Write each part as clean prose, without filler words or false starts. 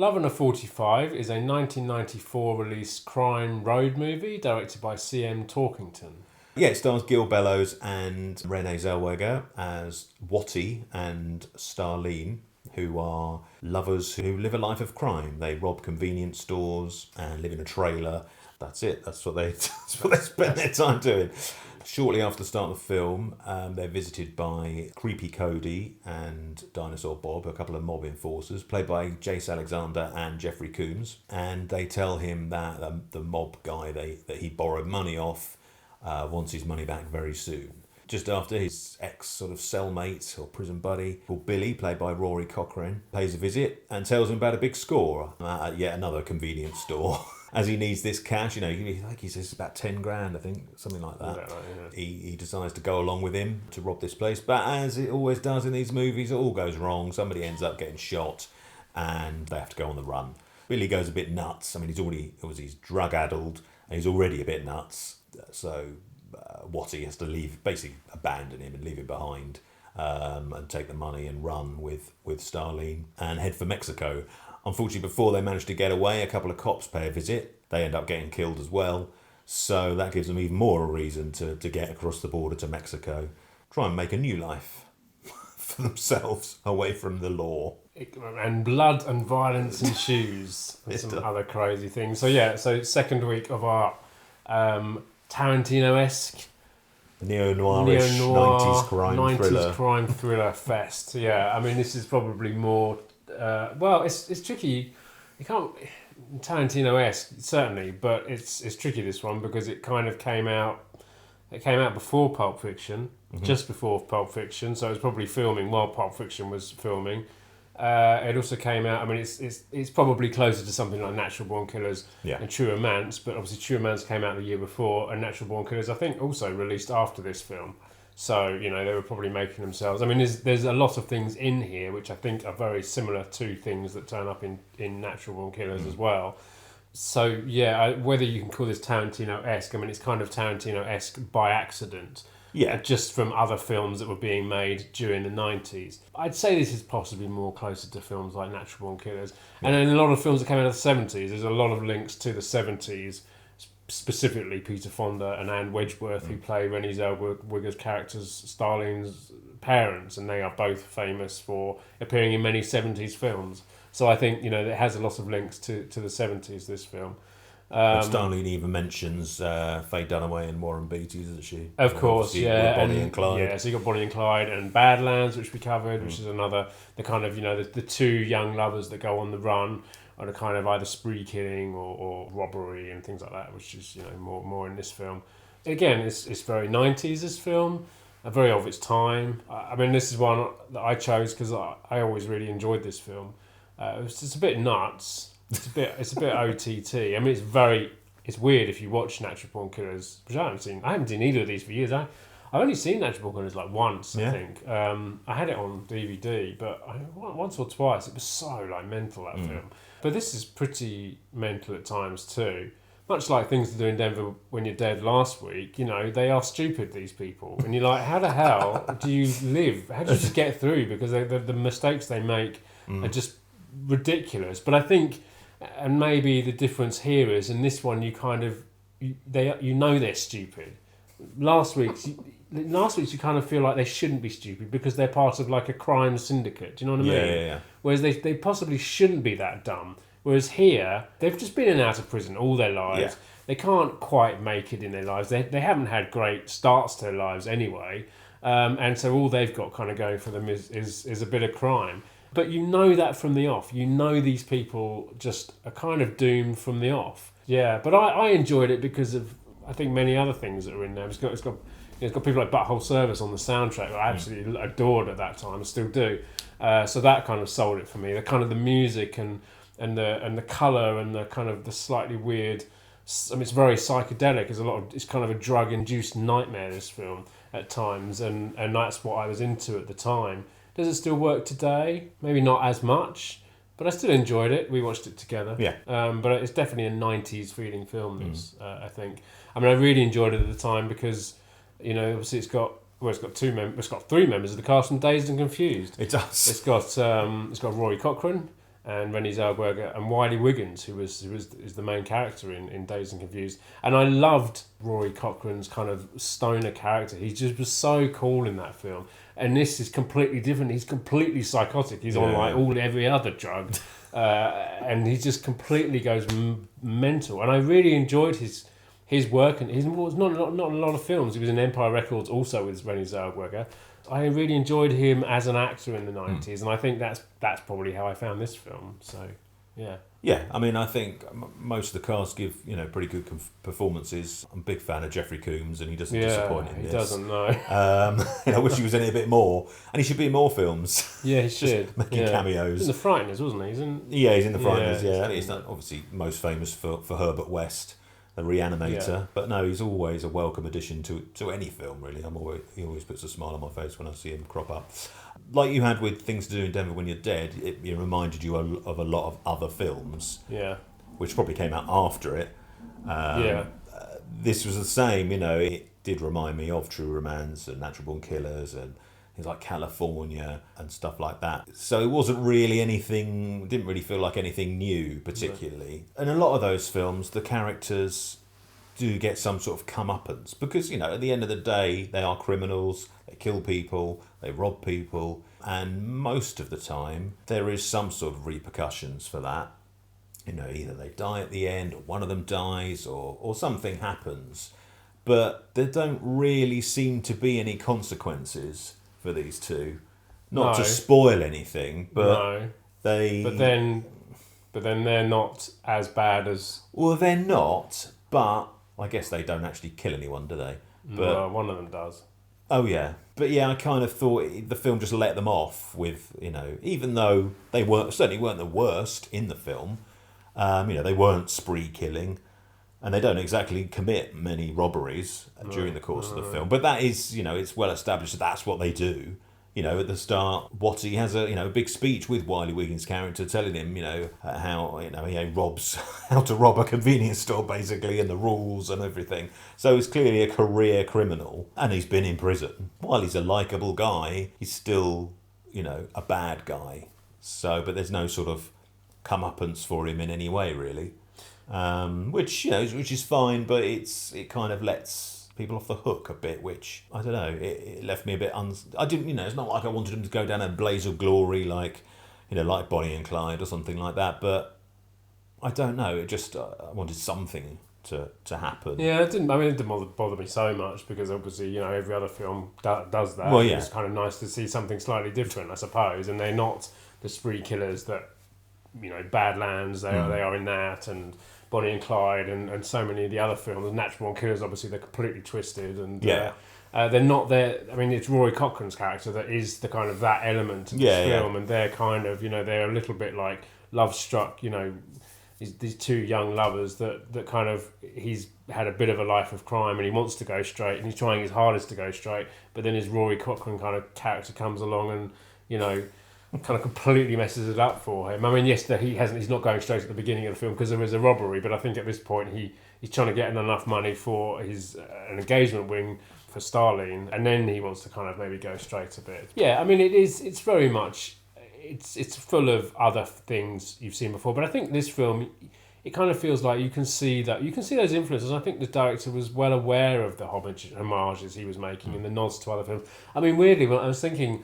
Love and a 45 is a 1994 released crime road movie directed by C.M. Torkington. Yeah, it stars Gil Bellows and Renee Zellweger as Watty and Starlene, who are lovers who live a life of crime. They rob convenience stores and live in a trailer. That's it. That's what they spend their time doing. Shortly after the start of the film, they're visited by Creepy Cody and Dinosaur Bob, a couple of mob enforcers, played by Jace Alexander and Jeffrey Combs. And they tell him that the mob guy that he borrowed money off wants his money back very soon. Just after, his ex sort of cellmate or prison buddy called Billy, played by Rory Cochrane, pays a visit and tells him about a big score at yet another convenience store. As he needs this cash, like he says, it's about 10 grand, I think, something like that. Yeah. He decides to go along with him to rob this place. But as it always does in these movies, it all goes wrong. Somebody ends up getting shot and they have to go on the run. Billy goes a bit nuts. I mean, he's drug-addled and he's already a bit nuts. So Watty has to leave, basically abandon him and leave him behind and take the money and run with Starlene and head for Mexico. Unfortunately, before they manage to get away, a couple of cops pay a visit. They end up getting killed as well. So that gives them even more a reason to get across the border to Mexico, try and make a new life for themselves away from the law. And blood and violence ensues and some other crazy things. So second week of our Tarantino-esque neo-noirish 90s crime thriller fest. Yeah, I mean, this is probably more... it's tricky. You can't... Tarantino-esque, certainly, but it's tricky, this one, because it kind of came out... It came out before Pulp Fiction, just before Pulp Fiction, so it was probably filming while Pulp Fiction was filming. It also came out... I mean, it's probably closer to something like Natural Born Killers and True Romance, but obviously True Romance came out the year before, and Natural Born Killers, I think, also released after this film. So, they were probably making themselves... I mean, there's a lot of things in here which I think are very similar to things that turn up in Natural Born Killers as well. So, whether you can call this Tarantino-esque, I mean, it's kind of Tarantino-esque by accident. Yeah. Just from other films that were being made during the 90s. I'd say this is possibly more closer to films like Natural Born Killers. And in a lot of films that came out of the 70s, there's a lot of links to the 70s, specifically Peter Fonda and Anne Wedgworth, who play Renée Zellweger's characters, Starlene's parents, and they are both famous for appearing in many 70s films. So I think, it has a lot of links to the 70s, this film. Starlene even mentions Faye Dunaway and Warren Beatty, doesn't she? Of course, yeah. Bonnie and Clyde. Yeah, so you got Bonnie and Clyde and Badlands, which we covered, which is another, the kind of, the two young lovers that go on the run on a kind of either spree killing or robbery and things like that, which is, more in this film. Again, it's very 90s, this film, very of its time. I mean, this is one that I chose because I always really enjoyed this film. It's a bit nuts. It's a bit OTT. I mean, it's weird if you watch Natural Born Killers, which I haven't seen either of these for years. I've only seen Natural Born Killers like once, I think. I had it on DVD, but once or twice. It was so mental, that film. But this is pretty mental at times too. Much like Things to Do in Denver When You're Dead last week, they are stupid, these people. And you're like, how the hell do you live? How do you just get through? Because the mistakes they make are just ridiculous. But I think... And maybe the difference here is, in this one, you kind of, they're stupid. Last week's you kind of feel like they shouldn't be stupid because they're part of a crime syndicate. Do you know what I mean? Yeah. Whereas they possibly shouldn't be that dumb. Whereas here, they've just been in and out of prison all their lives. Yeah. They can't quite make it in their lives. They haven't had great starts to their lives anyway. And so all they've got kind of going for them is a bit of crime. But that from the off. These people just are kind of doomed from the off. Yeah, but I enjoyed it because of, I think, many other things that are in there. It's got people like Butthole Service on the soundtrack that I absolutely adored at that time, and still do. So that kind of sold it for me. The kind of the music and the colour and the kind of the slightly weird. I mean, it's very psychedelic. It's kind of a drug-induced nightmare, this film at times, and that's what I was into at the time. Does it still work today? Maybe not as much, but I still enjoyed it. We watched it together. Yeah. But it's definitely a 90s feeling film, this, I think. I mean, I really enjoyed it at the time because, obviously it's got three members of the cast from Dazed and Confused. It does. It's got Rory Cochrane and Renée Zellweger and Wiley Wiggins, who is the main character in Dazed and Confused. And I loved Rory Cochrane's kind of stoner character. He just was so cool in that film. And this is completely different. He's completely psychotic. He's on like every other drug, and he just completely goes mental. And I really enjoyed his work. And he was not a lot of films. He was in Empire Records also with Renée Zellweger. I really enjoyed him as an actor in the 90s, and I think that's probably how I found this film. So, yeah. Yeah, I mean, I think most of the cast give pretty good performances. I'm a big fan of Jeffrey Combs, and he doesn't disappoint in this. He doesn't, no. I wish he was in it a bit more, and he should be in more films. Yeah, he should. Making cameos. He's in The Frighteners, wasn't he? He's in The Frighteners. Yeah, he's not obviously most famous for Herbert West, the Reanimator, but no, he's always a welcome addition to any film. Really, he always puts a smile on my face when I see him crop up. Like you had with Things to Do in Denver When You're Dead, it reminded you of a lot of other films, which probably came out after it. This was the same, it did remind me of True Romance and Natural Born Killers and things like California and stuff like that. So it wasn't really didn't really feel like anything new particularly. And a lot of those films, the characters do get some sort of comeuppance because, at the end of the day, they are criminals, they kill people, they rob people, and most of the time there is some sort of repercussions for that. Either they die at the end, or one of them dies, or something happens. But there don't really seem to be any consequences for these two. Not to spoil anything, but they... But then they're not as bad as... Well, they're not, but I guess they don't actually kill anyone, do they? But, no, one of them does. Oh, yeah. But yeah, I kind of thought the film just let them off with, even though they certainly weren't the worst in the film. They weren't spree killing, and they don't exactly commit many robberies during the course of the film. But that is, it's well established that that's what they do. At the start, Watty has a big speech with Wiley Wiggins' character telling him, how he robs, how to rob a convenience store basically, and the rules and everything. So he's clearly a career criminal, and he's been in prison. While he's a likeable guy, he's still, a bad guy. So, but there's no sort of comeuppance for him in any way really, which is fine, but it kind of lets people off the hook a bit, which I don't know, it left me a bit I didn't, it's not like I wanted him to go down a blaze of glory like Bonnie and Clyde or something like that, but I don't know, it just I wanted something to happen. Yeah, it didn't bother me so much because obviously every other film does that. Well, yeah, it's kind of nice to see something slightly different, I suppose, and they're not the spree killers that Badlands, they are in that, and Bonnie and Clyde, and so many of the other films. Natural Born Killers, obviously, they're completely twisted, and they're not there. I mean, it's Rory Cochrane's character that is the kind of that element of the film, and they're kind of they're a little bit like Love Struck. These two young lovers that kind of he's had a bit of a life of crime and he wants to go straight and he's trying his hardest to go straight, but then his Rory Cochrane kind of character comes along and kind of completely messes it up for him. I mean, yes, he's not going straight at the beginning of the film because there is a robbery, but I think at this point he's trying to get enough money for his an engagement ring for Starlene, and then he wants to kind of maybe go straight a bit. Yeah, I mean, it's very much it's full of other things you've seen before, but I think this film, it kind of feels like you can see those influences. I think the director was well aware of the homages he was making and the nods to other films. I mean, weirdly, when I was thinking,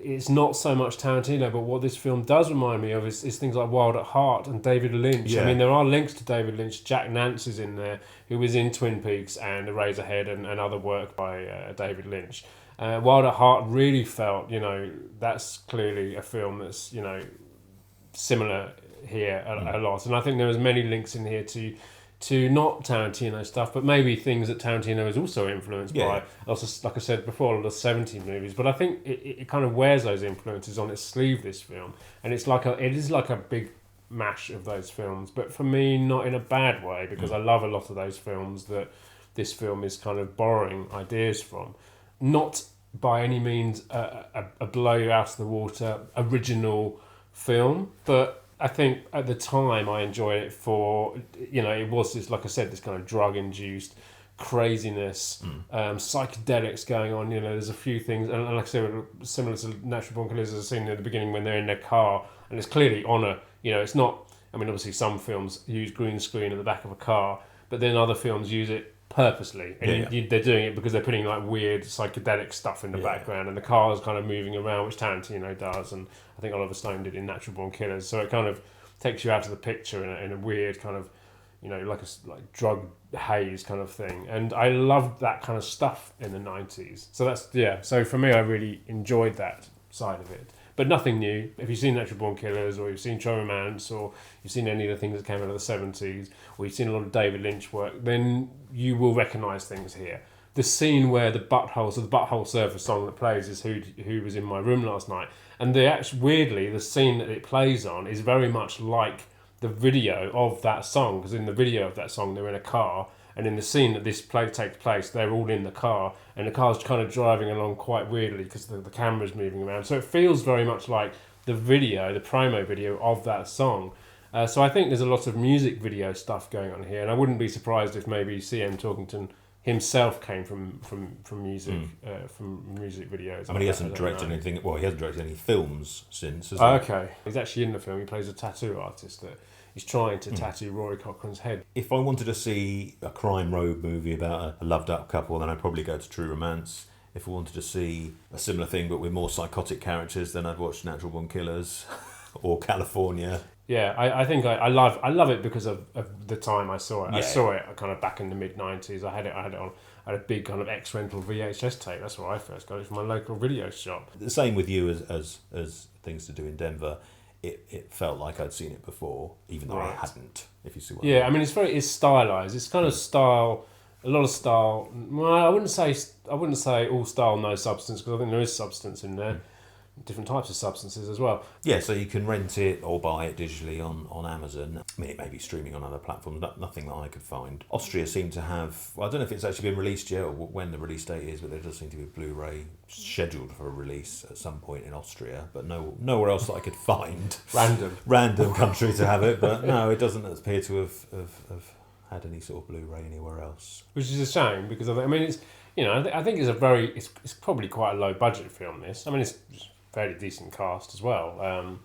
it's not so much Tarantino, but what this film does remind me of is things like Wild at Heart and David Lynch. Yeah. I mean, there are links to David Lynch. Jack Nance is in there, who was in Twin Peaks and Eraserhead and other work by David Lynch. Wild at Heart really felt, that's clearly a film that's, similar here a lot. And I think there was many links in here to not Tarantino stuff, but maybe things that Tarantino is also influenced by. Also, like I said before, all the 70s movies. But I think it kind of wears those influences on its sleeve, this film. And it is like a big mash of those films. But for me, not in a bad way, because I love a lot of those films that this film is kind of borrowing ideas from. Not by any means a blow you out of the water original film, but I think at the time I enjoyed it for, it was this, like I said, this kind of drug-induced craziness, psychedelics going on. You know, there's a few things, and like I said, similar to Natural Born Killers, as a scene at the beginning when they're in their car, and it's clearly on a, you know, it's not. I mean, obviously, some films use green screen at the back of a car, but then other films use it purposely, and they're doing it because they're putting like weird psychedelic stuff in the background, and the car's kind of moving around, which Tarantino does, and I think Oliver Stone did in Natural Born Killers. So it kind of takes you out of the picture in a weird kind of, you know, like drug haze kind of thing. And I loved that kind of stuff in the 90s. So that's, so for me, I really enjoyed that side of it. But nothing new. If you've seen Natural Born Killers, or you've seen True Romance, or you've seen any of the things that came out of the 70s, or you've seen a lot of David Lynch work, then you will recognise things here. The scene where the Butthole Surfer song that plays is Who Was in My Room Last Night. And weirdly, the scene that it plays on is very much like the video of that song, because in the video of that song they're in a car, and in the scene that this play takes place they're all in the car, and the car's kind of driving along quite weirdly because the camera's moving around, so it feels very much like the promo video of that song. So I think there's a lot of music video stuff going on here, and I wouldn't be surprised if maybe C.M. Torkington himself came from music from music videos. I mean, he hasn't directed anything. Well, he hasn't directed any films since. Has he? Okay, he's actually in the film. He plays a tattoo artist that he's trying to tattoo Rory Cochrane's head. If I wanted to see a crime road movie about a loved-up couple, then I'd probably go to True Romance. If I wanted to see a similar thing but with more psychotic characters, then I'd watch Natural Born Killers or California. Yeah, I think I love it because of the time I saw it. Yeah. I saw it kind of back in the mid-90s. I had it on. I had a big kind of X-Rental VHS tape. That's where I first got it, from my local video shop. The same with you as Things to Do in Denver. It felt like I'd seen it before, even though I hadn't. If you see what I mean. I mean it's stylized. It's kind of style, a lot of style. Well, I wouldn't say all style, no substance, because I think there is substance in there. Different types of substances as well. Yeah, so you can rent it or buy it digitally on Amazon. I mean, it may be streaming on other platforms, nothing that I could find. Austria seemed to have, well, I don't know if it's actually been released yet or when the release date is, but there does seem to be a Blu-ray scheduled for a release at some point in Austria, but nowhere else that I could find. Random country to have it, but no, it doesn't appear to have had any sort of Blu-ray anywhere else. Which is a shame, because I mean, it's, you know, I think it's probably quite a low budget film, this. I mean, it's fairly decent cast as well.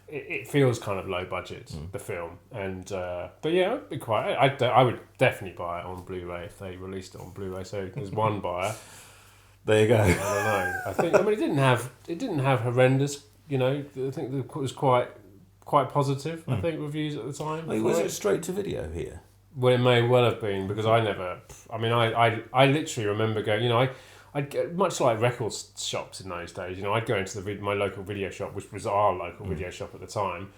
It feels kind of low budget, the film, and but yeah, it'd be quite. I would definitely buy it on Blu-ray if they released it on Blu-ray. So there's one buyer. There you go. I don't know. I mean, it didn't have horrendous. You know, I think it was quite positive. I think reviews at the time. Wait, was it straight to video here? Well, it may well have been, because I literally remember going. You know, I'd get, much like record shops in those days, you know, I'd go into my local video shop, which was our local video shop at the time,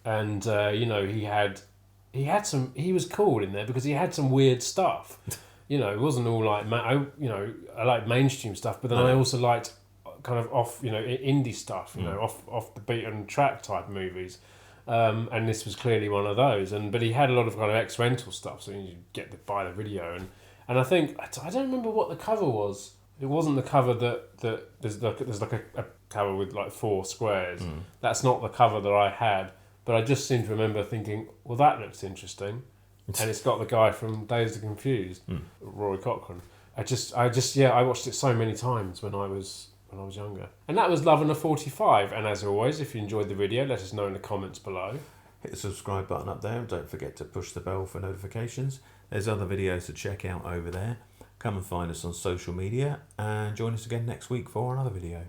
and you know, he was cool in there because he had some weird stuff. You know, it wasn't all like, I like mainstream stuff, but then I also liked kind of off, you know, indie stuff, you know, off the beaten track type movies. And this was clearly one of those, but he had a lot of kind of X-Rental stuff, so you get to buy the video, and I think, I don't remember what the cover was. It wasn't the cover that there's like a cover with like 4 squares. That's not the cover that I had, but I just seem to remember thinking, well, that looks interesting, and it's got the guy from Dazed and Confused, Rory Cochrane. I watched it so many times when I was younger. And that was Love and a 45. And as always, if you enjoyed the video, let us know in the comments below. Hit the subscribe button up there and don't forget to push the bell for notifications. There's other videos to check out over there. Come and find us on social media and join us again next week for another video.